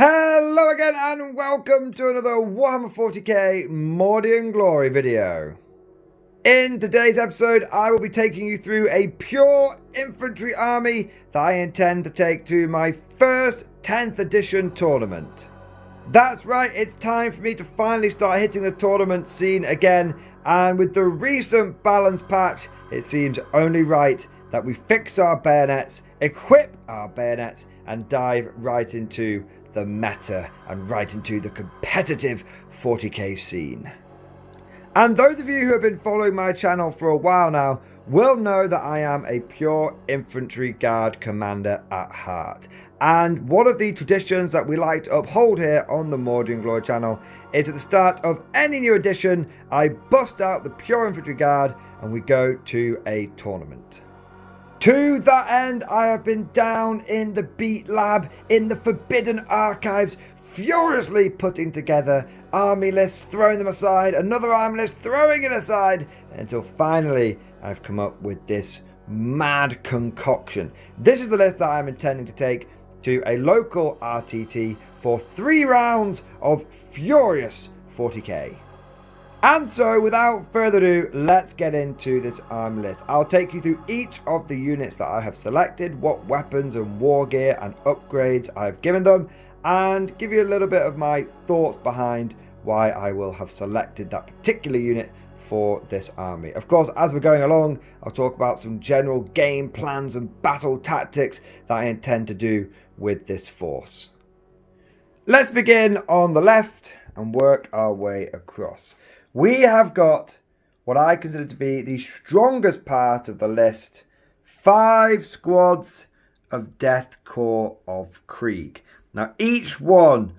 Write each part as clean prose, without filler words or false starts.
Hello again and welcome to another Warhammer 40k Mordian Glory video. In today's episode I will be taking you through a pure infantry army that I intend to take to my first 10th edition tournament. That's right, it's time for me to finally start hitting the tournament scene again, and with the recent balance patch it seems only right that we fix our bayonets, equip our bayonets and dive right into the meta and right into the competitive 40k scene. And those of you who have been following my channel for a while now will know that I am a pure infantry guard commander at heart. And one of the traditions that we like to uphold here on the Mordian Glory channel is at the start of any new edition, I bust out the pure infantry guard and we go to a tournament. To that end, I have been down in the Beat Lab, in the Forbidden Archives, furiously putting together army lists, throwing them aside, another army list, throwing it aside, until finally I've come up with this mad concoction. This is the list that I'm intending to take to a local RTT for 3 rounds of furious 40k. And so, without further ado, let's get into this army list. I'll take you through each of the units that I have selected, what weapons and war gear and upgrades I've given them, and give you a little bit of my thoughts behind why I will have selected that particular unit for this army. Of course, as we're going along, I'll talk about some general game plans and battle tactics that I intend to do with this force. Let's begin on the left and work our way across. We have got what I consider to be the strongest part of the list, 5 squads of Death Korps of Krieg. Now each one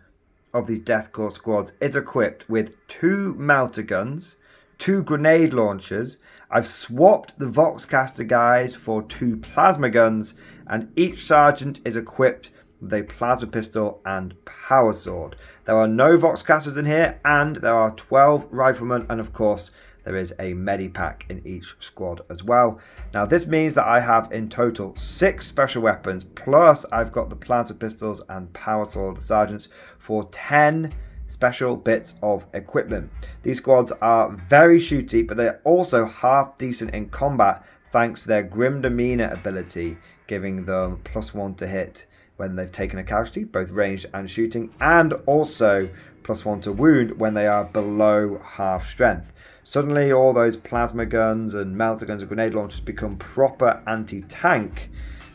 of these Death Korps squads is equipped with 2 Meltaguns, 2 grenade launchers. I've swapped the Voxcaster guys for 2 plasma guns, and each sergeant is equipped with a plasma pistol and power sword. There are no Voxcasters in here, and there are 12 riflemen, and of course there is a Medi pack in each squad as well. Now this means that I have in total 6 special weapons, plus I've got the plasma pistols and power sword of the sergeants for 10 special bits of equipment. These squads are very shooty, but they're also half decent in combat thanks to their grim demeanor ability, giving them +1 to hit when they've taken a casualty, both ranged and shooting, and also +1 to wound when they are below half strength. Suddenly all those plasma guns and melter guns and grenade launchers become proper anti-tank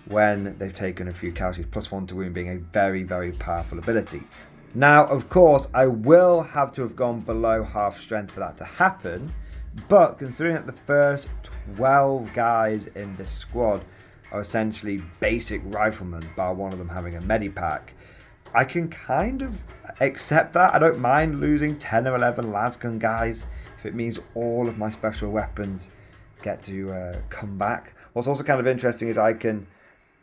when they've taken a few casualties, +1 to wound being a very, very powerful ability. Now, of course, I will have to have gone below half strength for that to happen, but considering that the first 12 guys in this squad are essentially basic riflemen, bar one of them having a Medipack, I can kind of accept that. I don't mind losing 10 or 11 lasgun guys if it means all of my special weapons get to come back. What's also kind of interesting is I can,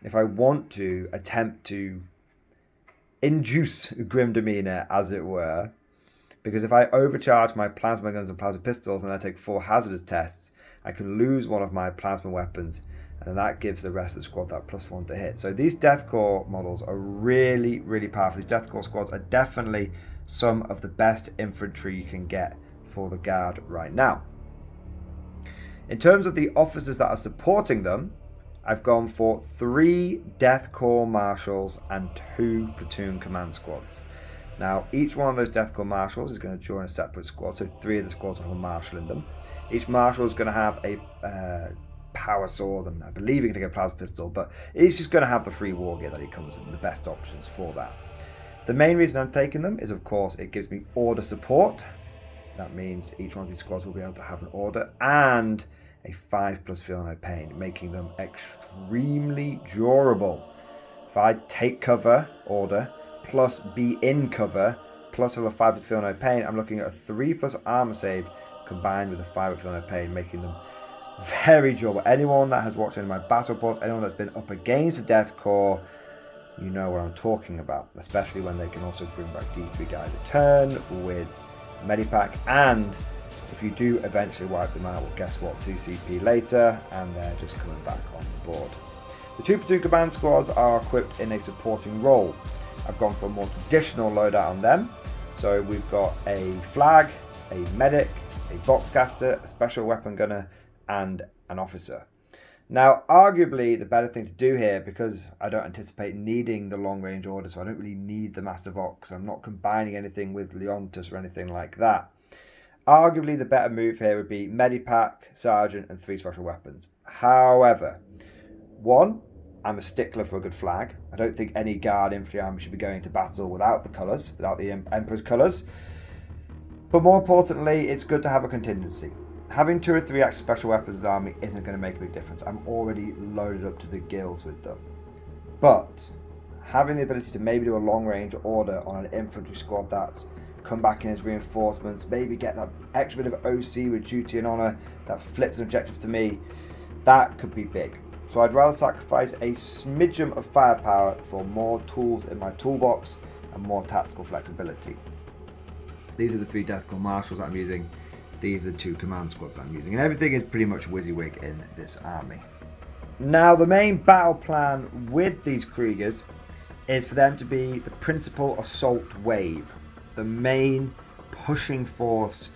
if I want to, attempt to induce grim demeanor, as it were, because if I overcharge my plasma guns and plasma pistols and I take 4 hazardous tests, I can lose one of my plasma weapons, and that gives the rest of the squad that +1 to hit. So these Death Korps models are really, really powerful. These Death Korps squads are definitely some of the best infantry you can get for the Guard right now. In terms of the officers that are supporting them, I've gone for 3 Death Korps Marshals and 2 Platoon Command Squads. Now, each one of those Death Korps Marshals is going to join a separate squad, so 3 of the squads will have a Marshal in them. Each Marshal is going to have a power sword, and I believe you can take a plasma pistol, but he's just going to have the free war gear that he comes with, the best options for that. The main reason I'm taking them is, of course, it gives me order support. That means each one of these squads will be able to have an order and a 5+ feel no pain, making them extremely durable. If I take cover, order, plus be in cover, plus have a 5+ feel no pain, I'm looking at a 3+ armor save combined with a 5+ feel no pain, making them very durable. Anyone that has watched any of my battle reports, anyone that's been up against a Death Korps, you know what I'm talking about, especially when they can also bring back D3 guys a turn with Medipack, and if you do eventually wipe them out, well, guess what, 2 CP later and they're just coming back on the board. The 2 Platoon Command Squads are equipped in a supporting role. I've gone for a more traditional loadout on them. So we've got a flag, a medic, a boxcaster, a special weapon gunner, and an officer. Now, arguably, the better thing to do here, because I don't anticipate needing the long-range order, so I don't really need the Master Vox. I'm not combining anything with Leontus or anything like that. Arguably, the better move here would be Medipack, Sergeant, and 3 special weapons. However, 1, I'm a stickler for a good flag. I don't think any Guard infantry army should be going to battle without the colours, without the Emperor's colours. But more importantly, it's good to have a contingency. Having 2 or 3 extra special weapons in the army isn't going to make a big difference. I'm already loaded up to the gills with them. But having the ability to maybe do a long range order on an infantry squad that's come back in as reinforcements, maybe get that extra bit of OC with duty and honour that flips an objective to me, that could be big. So I'd rather sacrifice a smidgen of firepower for more tools in my toolbox and more tactical flexibility. These are the 3 Death Corps Marshals that I'm using. These are the 2 command squads I'm using, and everything is pretty much WYSIWYG in this army. Now, the main battle plan with these Kriegers is for them to be the principal assault wave, the main pushing force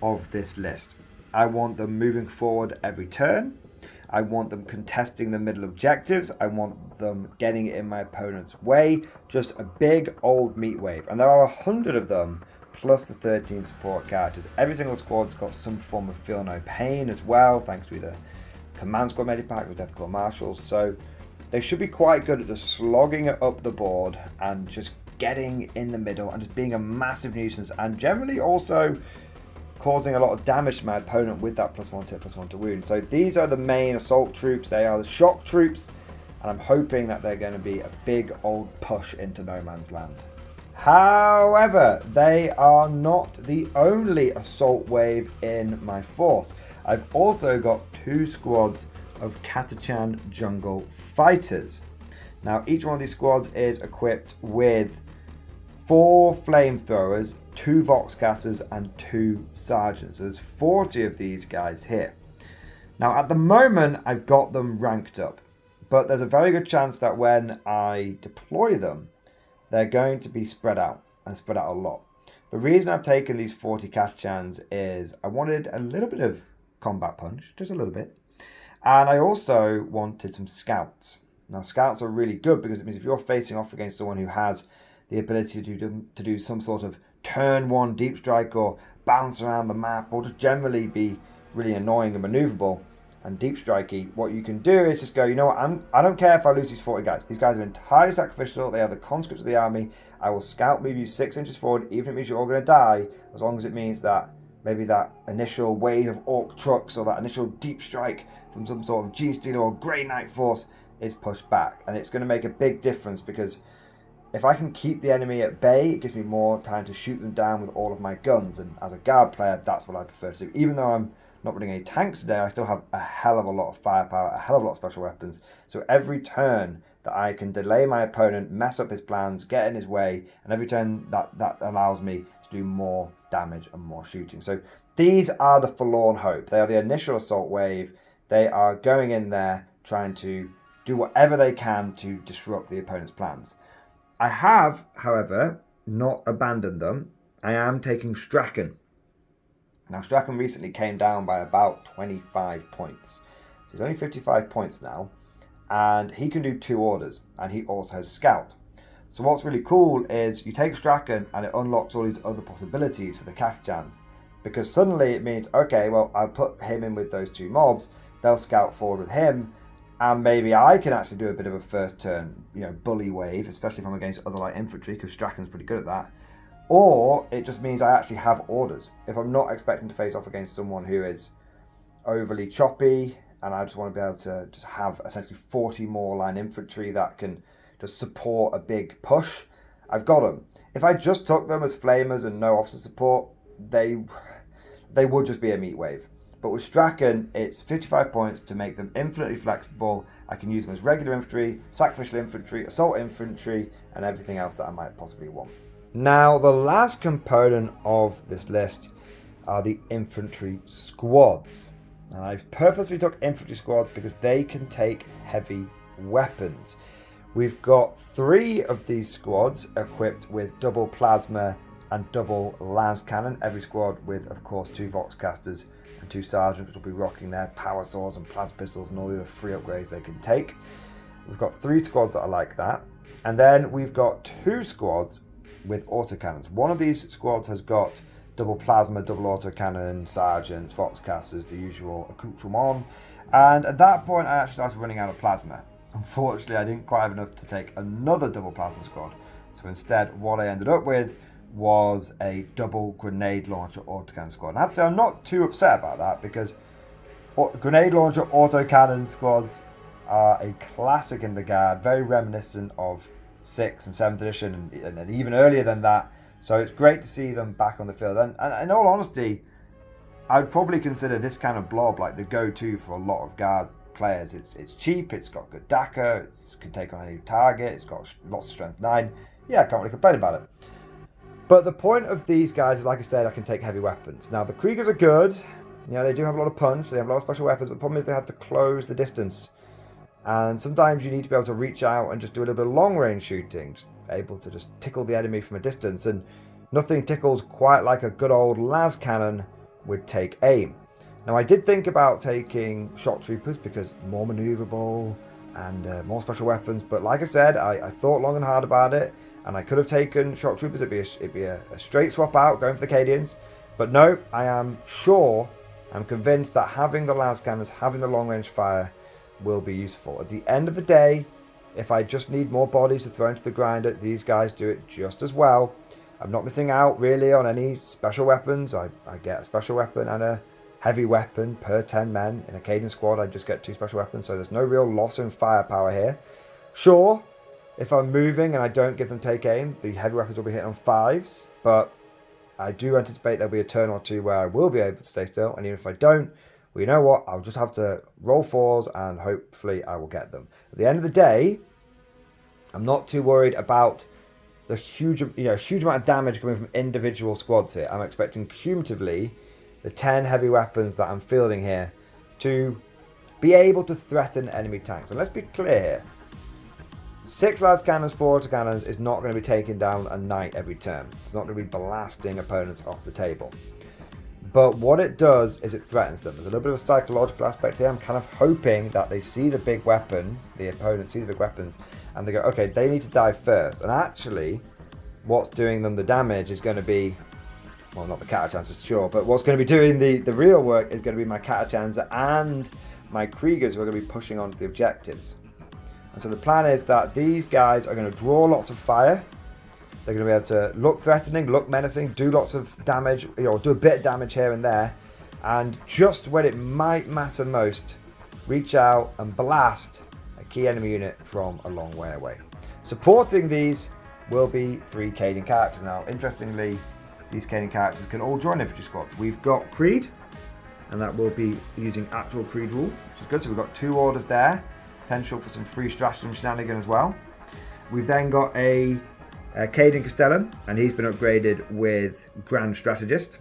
of this list. I want them moving forward every turn. I want them contesting the middle objectives. I want them getting in my opponent's way. Just a big old meat wave, and there are 100 of them, plus the 13 support characters. Every single squad's got some form of feel no pain as well, thanks to either command squad medipack or Death Corps Marshals. So they should be quite good at just slogging it up the board and just getting in the middle and just being a massive nuisance, and generally also causing a lot of damage to my opponent with that +1 hit, +1 to wound. So these are the main assault troops. They are the shock troops, and I'm hoping that they're going to be a big old push into no man's land. However, they are not the only assault wave in my force. I've also got 2 squads of Castellan jungle fighters. Now, each one of these squads is equipped with 4 flamethrowers, 2 voxcasters, and 2 sergeants. So there's 40 of these guys here. Now, at the moment, I've got them ranked up, but there's a very good chance that when I deploy them, they're going to be spread out, and spread out a lot. The reason I've taken these 40 Castellans is I wanted a little bit of combat punch, just a little bit. And I also wanted some scouts. Now, scouts are really good because it means if you're facing off against someone who has the ability to do some sort of turn 1 deep strike or bounce around the map or just generally be really annoying and maneuverable and deep strikey, what you can do is just go, you know what, I don't care if I lose these 40 guys. These guys are entirely sacrificial. They are the conscripts of the army. I will scout move you 6 inches forward, even if it means you're all going to die, as long as it means that maybe that initial wave of orc trucks or that initial deep strike from some sort of G-Steel or Grey Knight force is pushed back. And it's going to make a big difference because if I can keep the enemy at bay, it gives me more time to shoot them down with all of my guns. And as a guard player, that's what I prefer to do. Even though I'm not running any tanks today, I still have a hell of a lot of firepower, a hell of a lot of special weapons. So every turn that I can delay my opponent, mess up his plans, get in his way, and every turn that allows me to do more damage and more shooting. So these are the forlorn hope. They are the initial assault wave. They are going in there trying to do whatever they can to disrupt the opponent's plans. I have, however, not abandoned them. I am taking Straken. Now, Straken recently came down by about 25 points. He's only 55 points now, and he can do 2 orders, and he also has Scout. So what's really cool is you take Straken, and it unlocks all these other possibilities for the Castellans, because suddenly it means, okay, well, I'll put him in with those 2 mobs, they'll scout forward with him, and maybe I can actually do a bit of a first turn, bully wave, especially if I'm against other light infantry, because Straken's pretty good at that. Or it just means I actually have orders. If I'm not expecting to face off against someone who is overly choppy, and I just want to be able to just have essentially 40 more line infantry that can just support a big push, I've got them. If I just took them as flamers and no officer support, they would just be a meat wave. But with Straken, it's 55 points to make them infinitely flexible. I can use them as regular infantry, sacrificial infantry, assault infantry, and everything else that I might possibly want. Now, the last component of this list are the infantry squads. And I've purposely took infantry squads because they can take heavy weapons. We've got 3 of these squads equipped with double plasma and double las cannon. Every squad with, of course, 2 voxcasters and 2 sergeants, which will be rocking their power swords and plas pistols and all the other free upgrades they can take. We've got 3 squads that are like that. And then we've got 2 squads with autocannons. One of these squads has got double plasma, double autocannon, sergeants, voxcasters, the usual accoutrement. And at that point, I actually started running out of plasma. Unfortunately, I didn't quite have enough to take another double plasma squad. So instead, what I ended up with was a double grenade launcher autocannon squad. And I have to say, I'm not too upset about that, because grenade launcher autocannon squads are a classic in the Guard, very reminiscent of 6th and 7th edition, and even earlier than that. So it's great to see them back on the field. And in all honesty, I would probably consider this kind of blob like the go-to for a lot of Guard players. It's cheap, it's got good DACA, it can take on any target, it's got lots of strength 9. Yeah, I can't really complain about it. But the point of these guys is, like I said, I can take heavy weapons. Now, the Kriegers are good. You know, they do have a lot of punch, they have a lot of special weapons, but the problem is they have to close the distance. And sometimes you need to be able to reach out and just do a little bit of long-range shooting, just able to just tickle the enemy from a distance. And nothing tickles quite like a good old las cannon would take aim. Now, I did think about taking shock troopers because more maneuverable and more special weapons. But like I said, I thought long and hard about it, and I could have taken shock troopers. It'd be a straight swap out, going for the Cadians. But no, I am sure, I'm convinced that having the las cannons, having the long-range fire, will be useful. At the end of the day, if I just need more bodies to throw into the grinder, these guys do it just as well. I'm not missing out really on any special weapons. I get a special weapon and a heavy weapon per 10 men. In a Cadian squad, I just get 2 special weapons, so there's no real loss in firepower here. Sure, if I'm moving and I don't give them take aim, the heavy weapons will be hitting on 5s, but I do anticipate there'll be a turn or 2 where I will be able to stay still, and even if I don't, well, you know what? I'll just have to roll 4s and hopefully I will get them. At the end of the day, I'm not too worried about the huge amount of damage coming from individual squads here. I'm expecting cumulatively the 10 heavy weapons that I'm fielding here to be able to threaten enemy tanks. And let's be clear here. 6 las cannons, 4 autocannons is not going to be taking down a knight every turn. It's not going to be blasting opponents off the table. But what it does is it threatens them. There's a little bit of a psychological aspect here. I'm kind of hoping that they see the big weapons, the opponents see the big weapons, and they go, okay, they need to die first. And actually, what's doing them the damage is going to be, well, not the Catachans, sure, but what's going to be doing the real work is going to be my Catachans and my Kriegers who are going to be pushing on to the objectives. And so the plan is that these guys are going to draw lots of fire. They're going to be able to look threatening, look menacing, do lots of damage, or do a bit of damage here and there. And just when it might matter most, reach out and blast a key enemy unit from a long way away. Supporting these will be 3 Cadian characters. Now, interestingly, these Cadian characters can all join infantry squads. We've got Creed, and that will be using actual Creed rules, which is good. So we've got 2 orders there. Potential for some free stratagem shenanigan as well. We've then got a Cadian Castellan, and he's been upgraded with Grand Strategist,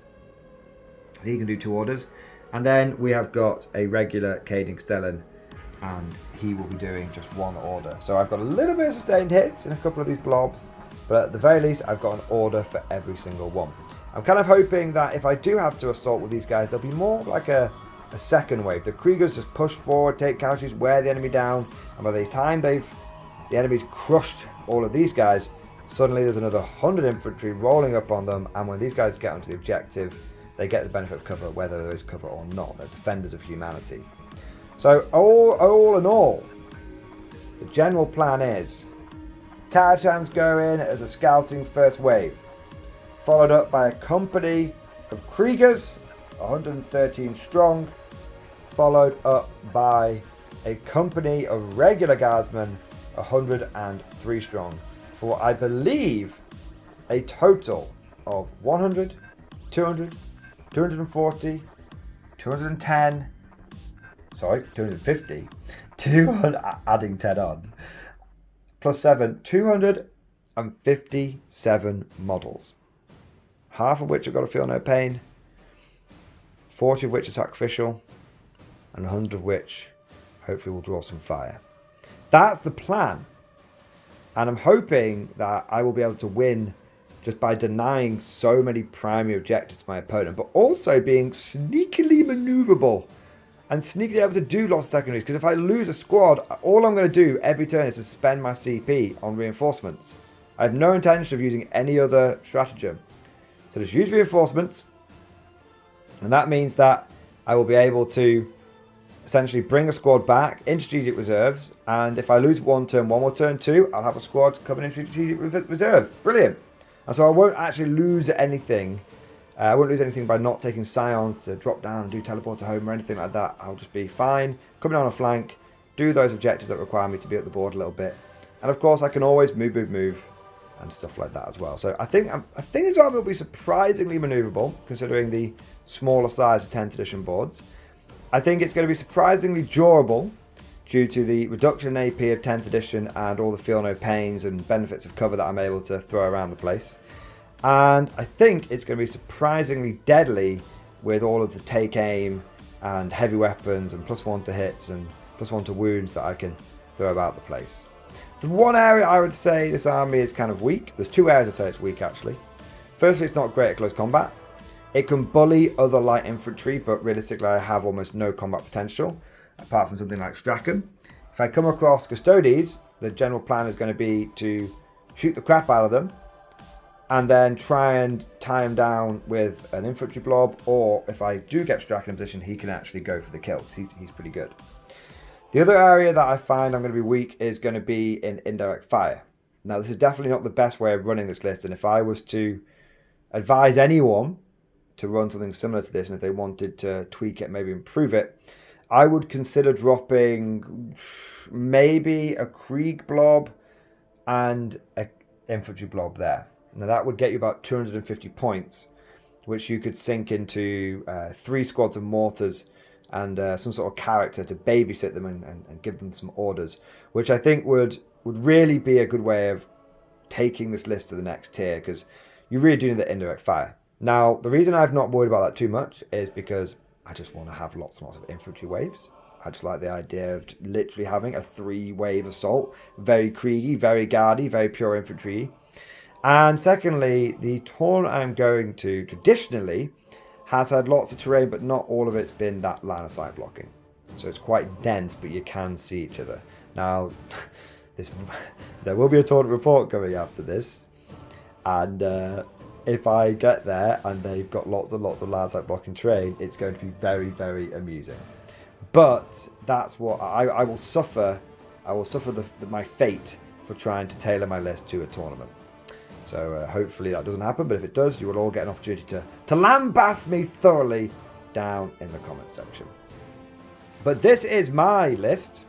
so he can do 2 orders. And then we have got a regular Cadian Castellan, and he will be doing just 1 order. So I've got a little bit of sustained hits in a couple of these blobs, but at the very least I've got an order for every single one. I'm kind of hoping that if I do have to assault with these guys, there'll be more like a second wave. The Kriegers just push forward, take casualties, wear the enemy down, and by the time the enemy's crushed all of these guys, suddenly there's another 100 infantry rolling up on them, and when these guys get onto the objective, they get the benefit of cover, whether there is cover or not. They're defenders of humanity. So all in all, the general plan is Catachans go in as a scouting first wave, followed up by a company of Kriegers, 113 strong, followed up by a company of regular guardsmen, 103 strong, for I believe a total of 100, 200, 240, 210, sorry, 250, 200, adding 10 on, plus 7, 257 models. Half of which have got to feel no pain, 40 of which are sacrificial, and 100 of which hopefully will draw some fire. That's the plan. And I'm hoping that I will be able to win just by denying so many primary objectives to my opponent, but also being sneakily maneuverable and sneakily able to do lots of secondaries. Because if I lose a squad, all I'm going to do every turn is to spend my CP on reinforcements. I have no intention of using any other stratagem. So just use reinforcements. And that means that I will be able to essentially bring a squad back in strategic reserves. And if I lose one turn one or turn two, I'll have a squad coming in strategic reserve. Brilliant. And so I won't actually lose anything. I won't lose anything by not taking scions to drop down and do teleport to home or anything like that. I'll just be fine, coming on a flank, do those objectives that require me to be at the board a little bit. And of course I can always move and stuff like that as well. So I think this army will be surprisingly maneuverable considering the smaller size of 10th edition boards. I think it's going to be surprisingly durable due to the reduction in AP of 10th edition and all the feel no pains and benefits of cover that I'm able to throw around the place. And I think it's going to be surprisingly deadly with all of the take aim and heavy weapons and +1 to hits and +1 to wounds that I can throw about the place. The one area I would say this army is kind of weak. There's two areas I'd say it's weak actually. Firstly, it's not great at close combat. It can bully other light infantry, but realistically I have almost no combat potential, apart from something like Straken. If I come across Custodes, the general plan is going to be to shoot the crap out of them, and then try and tie him down with an infantry blob, or if I do get Straken in position, he can actually go for the kills. He's pretty good. The other area that I find I'm going to be weak is going to be in indirect fire. Now, this is definitely not the best way of running this list, and if I was to advise anyone to run something similar to this, and if they wanted to tweak it, maybe improve it, I would consider dropping maybe a Krieg blob and an infantry blob there. Now that would get you about 250 points, which you could sink into 3 squads of mortars and some sort of character to babysit them and give them some orders, which I think would really be a good way of taking this list to the next tier, because you really do need the indirect fire. Now, the reason I've not worried about that too much is because I just want to have lots and lots of infantry waves. I just like the idea of literally having a 3-wave assault, very Kriegi, very guardy, very pure infantry. And secondly, the tournament I'm going to traditionally has had lots of terrain, but not all of it's been that line of sight blocking. So it's quite dense, but you can see each other. Now, there will be a tournament report coming after this. And if I get there and they've got lots and lots of line of sight blocking terrain, it's going to be very, very amusing. But that's what I will suffer. I will suffer my fate for trying to tailor my list to a tournament. So hopefully that doesn't happen, but if it does, you will all get an opportunity to lambast me thoroughly down in the comments section. But this is my list.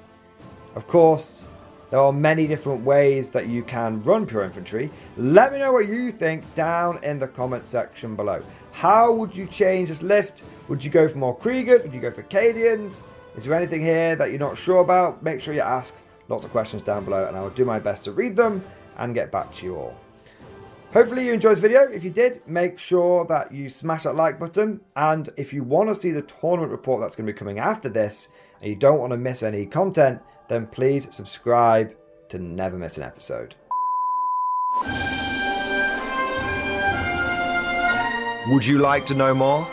Of course, there are many different ways that you can run pure infantry. Let me know what you think down in the comments section below. How would you change this list? Would you go for more Kriegers? Would you go for Cadians? Is there anything here that you're not sure about? Make sure you ask lots of questions down below, and I will do my best to read them and get back to you all. Hopefully you enjoyed this video. If you did, make sure that you smash that like button. And if you want to see the tournament report that's going to be coming after this, and you don't want to miss any content, then please subscribe to never miss an episode. Would you like to know more?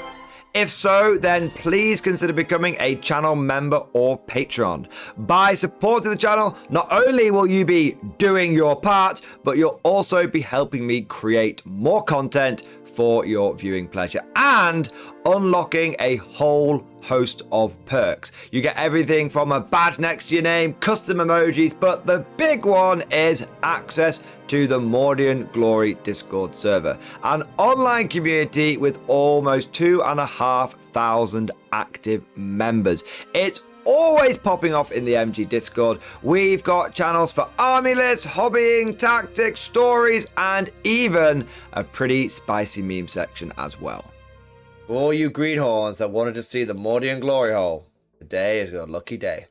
If so, then please consider becoming a channel member or patron. By supporting the channel, not only will you be doing your part, but you'll also be helping me create more content for your viewing pleasure and unlocking a whole host of perks. You get everything from a badge next to your name, custom emojis, but the big one is access to the Mordian Glory Discord server, an online community with almost 2,500 active members. It's always popping off in the MG Discord. We've got channels for army lists, hobbying, tactics, stories, and even a pretty spicy meme section as well. For all you greenhorns that wanted to see the Mordian Glory Hole, today is your lucky day.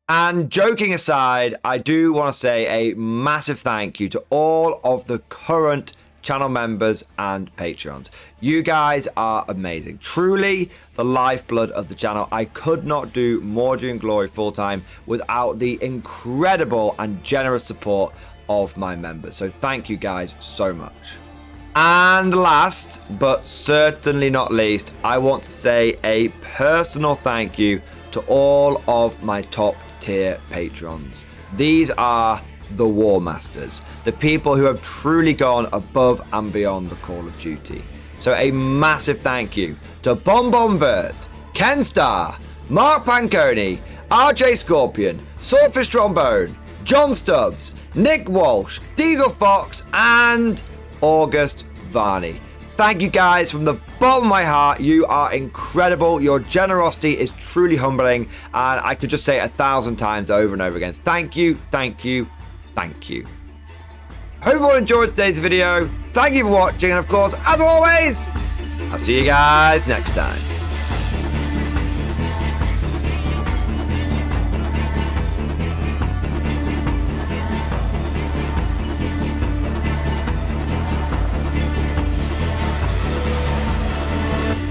And joking aside, I do want to say a massive thank you to all of the current channel members and Patreons. You guys are amazing. Truly the lifeblood of the channel. I could not do Mordian Glory full-time without the incredible and generous support of my members. So thank you guys so much. And last, but certainly not least, I want to say a personal thank you to all of my top tier patrons. These are the Warmasters, the people who have truly gone above and beyond the call of duty. So a massive thank you to Bonbonvert, Ken Starr, Mark Panconi, RJ Scorpion, Swordfish Trombone, John Stubbs, Nick Walsh, Diesel Fox, and August Varney. Thank you guys from the bottom of my heart. You are incredible. Your generosity is truly humbling, and I could just say it 1,000 times over and over again. Thank you, thank you, thank you. Hope you all enjoyed today's video. Thank you for watching, and of course, as always, I'll see you guys next time.